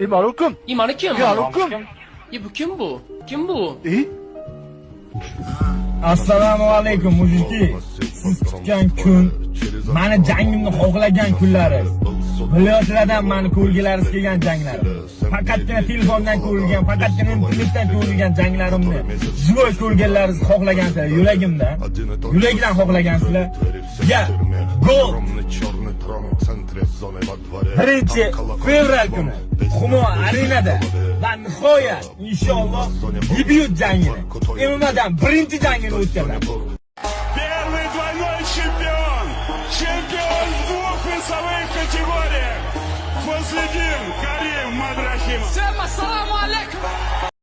Ma'lukum. Mana kim? Ma'lukum. Bu kim bu? Kim bu? Assalomu alaykum mujiki. Siz kutgan kun, meni jangimni xohlagan kunlaringiz. Viloyatlardan meni ko'rgilaringiz kelgan janglarim. Faqatgina telefondan ko'rilgan, faqatgina internetdan ko'rilgan janglarimni jivoy ko'rganlaringiz xohlagansizlar yuragimdan. Yuragimdan xohlagansizlar. Ya, gol! 1-fevral kuni Humo Arenada va nihoyat inshaalloh debyut jangini, MMA'dan birinchi jangini o'tkazadi. Первый двойной чемпион! Чемпион в двух весовых категориях! Фазлидин Карим Мадрахимов! Assalomu alaykum.